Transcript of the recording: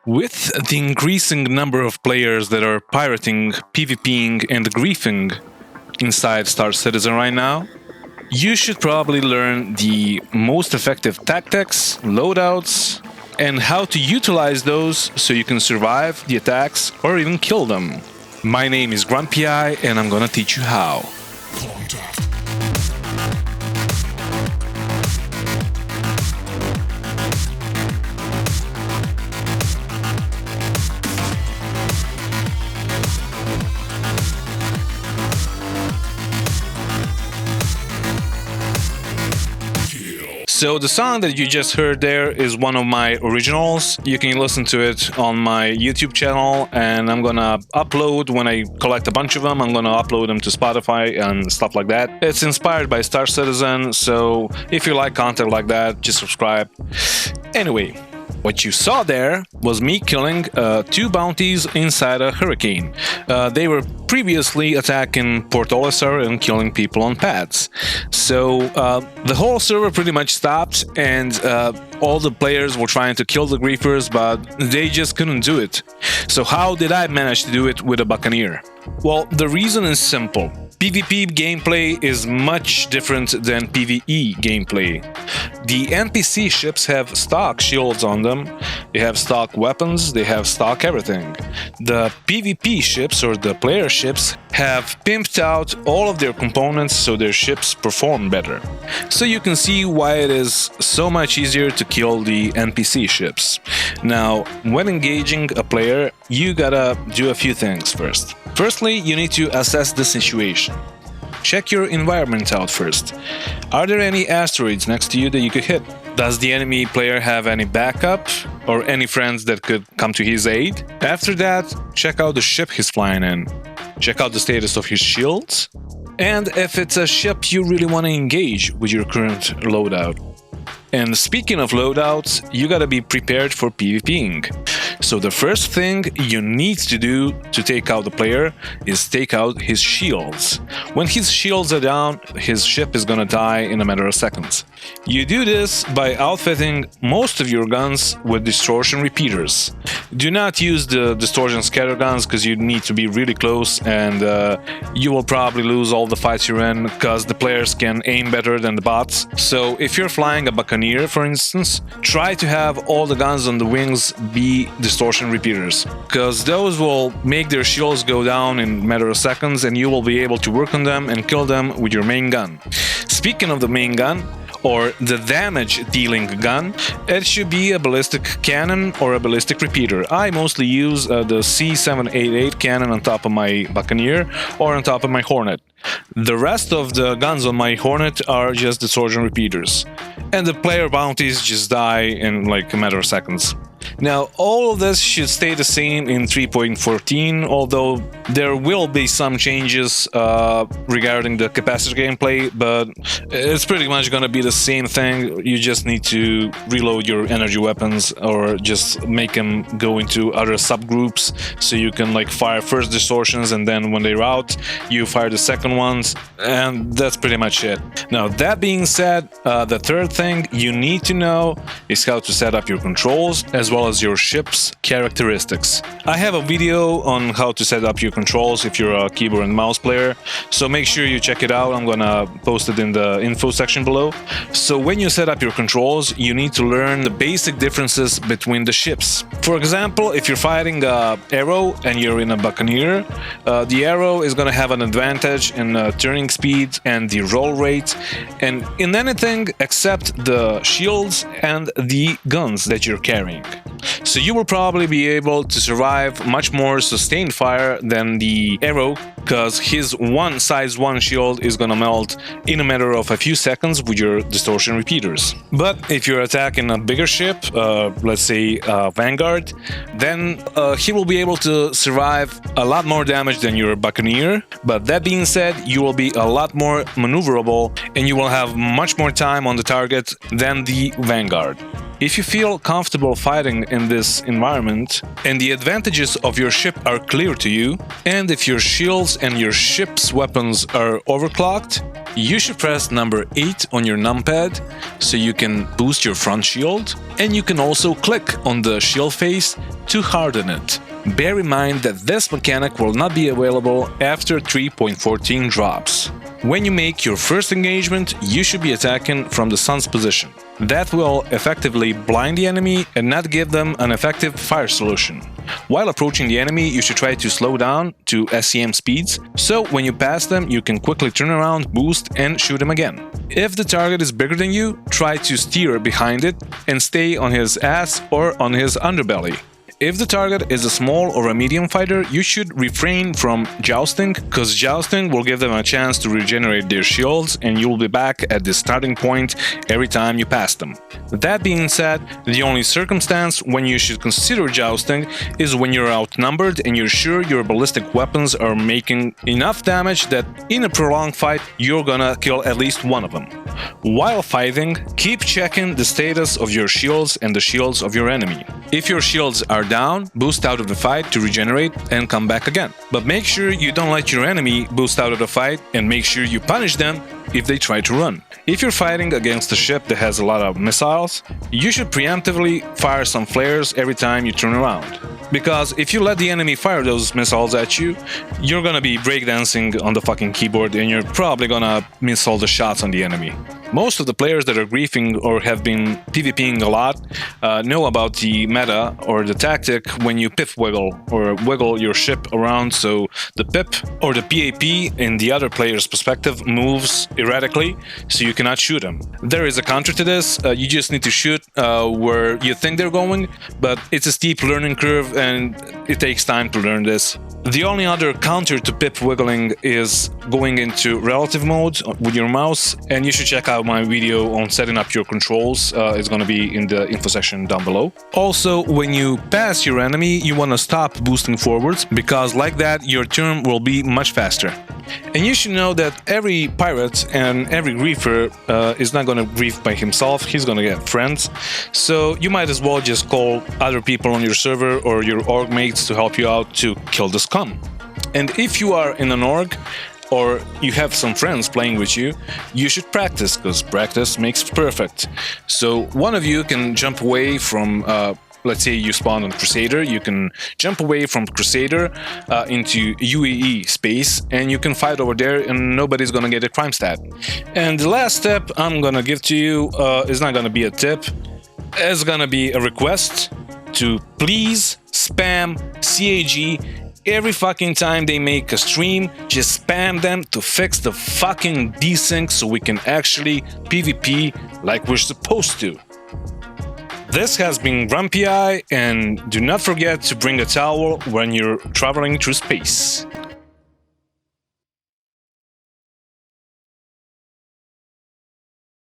With the increasing number of players that are pirating, PvPing, and griefing inside Star Citizen right now, you should probably learn the most effective tactics, loadouts, and how to utilize those so you can survive the attacks or even kill them. My name is Grumpy Eye, and I'm gonna teach you how. So the song that you just heard there is one of my originals. You can listen to it on my YouTube channel, and I'm gonna upload, when I collect a bunch of them, I'm gonna upload them to Spotify and stuff like that. It's inspired by Star Citizen, so if you like content like that, just subscribe. Anyway, what you saw there was me killing 2 bounties inside a hurricane. They were previously attacking Port Olisar and killing people on pads. So the whole server pretty much stopped, and all the players were trying to kill the griefers, but they just couldn't do it. So how did I manage to do it with a Buccaneer? Well, the reason is simple. PvP gameplay is much different than PvE gameplay. The NPC ships have stock shields on them, they have stock weapons, they have stock everything. The PvP ships, or the player ships, have pimped out all of their components so their ships perform better. So you can see why it is so much easier to kill the NPC ships. Now, when engaging a player, you gotta do a few things first. Firstly, you need to assess the situation. Check your environment out first. Are there any asteroids next to you that you could hit? Does the enemy player have any backup or any friends that could come to his aid? After that, check out the ship he's flying in. Check out the status of his shields. And if it's a ship you really want to engage with your current loadout. And speaking of loadouts, you gotta be prepared for PvPing. So the first thing you need to do to take out the player is take out his shields. When his shields are down, his ship is gonna die in a matter of seconds. You do this by outfitting most of your guns with distortion repeaters. Do not use the distortion scatter guns because you need to be really close, and you will probably lose all the fights you're in because the players can aim better than the bots. So if you're flying a Buccaneer, for instance, try to have all the guns on the wings be distortion repeaters, because those will make their shields go down in a matter of seconds, and you will be able to work on them and kill them with your main gun. Speaking of the main gun, or the damage dealing gun, it should be a ballistic cannon or a ballistic repeater. I mostly use the C788 cannon on top of my Buccaneer or on top of my Hornet. The rest of the guns on my Hornet are just distortion repeaters, and the player bounties just die in like a matter of seconds. Now, all of this should stay the same in 3.14, although there will be some changes regarding the capacitor gameplay, but it's pretty much gonna be the same thing. You just need to reload your energy weapons or just make them go into other subgroups, so you can like fire first distortions, and then when they're out, you fire the second ones, and that's pretty much it. Now, that being said, the third thing you need to know is how to set up your controls as well as your ship's characteristics. I have a video on how to set up your controls if you're a keyboard and mouse player, so make sure you check it out. I'm gonna post it in the info section below. So when you set up your controls, you need to learn the basic differences between the ships. For example, if you're fighting Arrow and you're in a Buccaneer, the Arrow is gonna have an advantage in turning speed and the roll rate, and in anything except the shields and the guns that you're carrying. So you will probably be able to survive much more sustained fire than the Arrow, because his size 1 shield is gonna melt in a matter of a few seconds with your distortion repeaters. But if you're attacking a bigger ship, let's say Vanguard, then he will be able to survive a lot more damage than your Buccaneer. But that being said, you will be a lot more maneuverable, and you will have much more time on the target than the Vanguard. If you feel comfortable fighting in this environment, and the advantages of your ship are clear to you, and if your shields and your ship's weapons are overclocked, You should press number 8 on your numpad so you can boost your front shield, and you can also click on the shield face to harden it. Bear in mind that this mechanic will not be available after 3.14 drops. When you make your first engagement, you should be attacking from the sun's position. That will effectively blind the enemy and not give them an effective fire solution. While approaching the enemy, you should try to slow down to SCM speeds, so when you pass them, you can quickly turn around, boost, and shoot them again. If the target is bigger than you, try to steer behind it and stay on his ass or on his underbelly. If the target is a small or a medium fighter, you should refrain from jousting, because jousting will give them a chance to regenerate their shields and you'll be back at the starting point every time you pass them. That being said, the only circumstance when you should consider jousting is when you're outnumbered and you're sure your ballistic weapons are making enough damage that in a prolonged fight you're gonna kill at least one of them. While fighting, keep checking the status of your shields and the shields of your enemy. If your shields are down, boost out of the fight to regenerate and come back again. But make sure you don't let your enemy boost out of the fight, and make sure you punish them if they try to run. If you're fighting against a ship that has a lot of missiles, you should preemptively fire some flares every time you turn around. Because if you let the enemy fire those missiles at you, you're gonna be breakdancing on the fucking keyboard and you're probably gonna miss all the shots on the enemy. Most of the players that are griefing or have been PvPing a lot know about the meta or the tactic when you pip wiggle or wiggle your ship around, so the pip or the PAP in the other player's perspective moves erratically, so you cannot shoot them. There is a counter to this, you just need to shoot where you think they're going, but it's a steep learning curve and it takes time to learn this. The only other counter to pip wiggling is going into relative mode with your mouse, and you should check out my video on setting up your controls. It's gonna be in the info section down below. Also, when you pass your enemy, you wanna stop boosting forwards, because like that your turn will be much faster. And you should know that every pirate and every griefer is not gonna grief by himself, he's gonna get friends. So you might as well just call other people on your server or your org mates to help you out to kill the scum. And if you are in an org, or you have some friends playing with you, you should practice, because practice makes perfect. So one of you can jump away from let's say you spawn on Crusader, you can jump away from Crusader into UAE space, and you can fight over there and nobody's gonna get a crime stat. And the last step I'm gonna give to you is not gonna be a tip, it's gonna be a request to please spam CAG every fucking time they make a stream. Just spam them to fix the fucking desync so we can actually PvP like we're supposed to. This has been Grumpy Eye, and do not forget to bring a towel when you're traveling through space.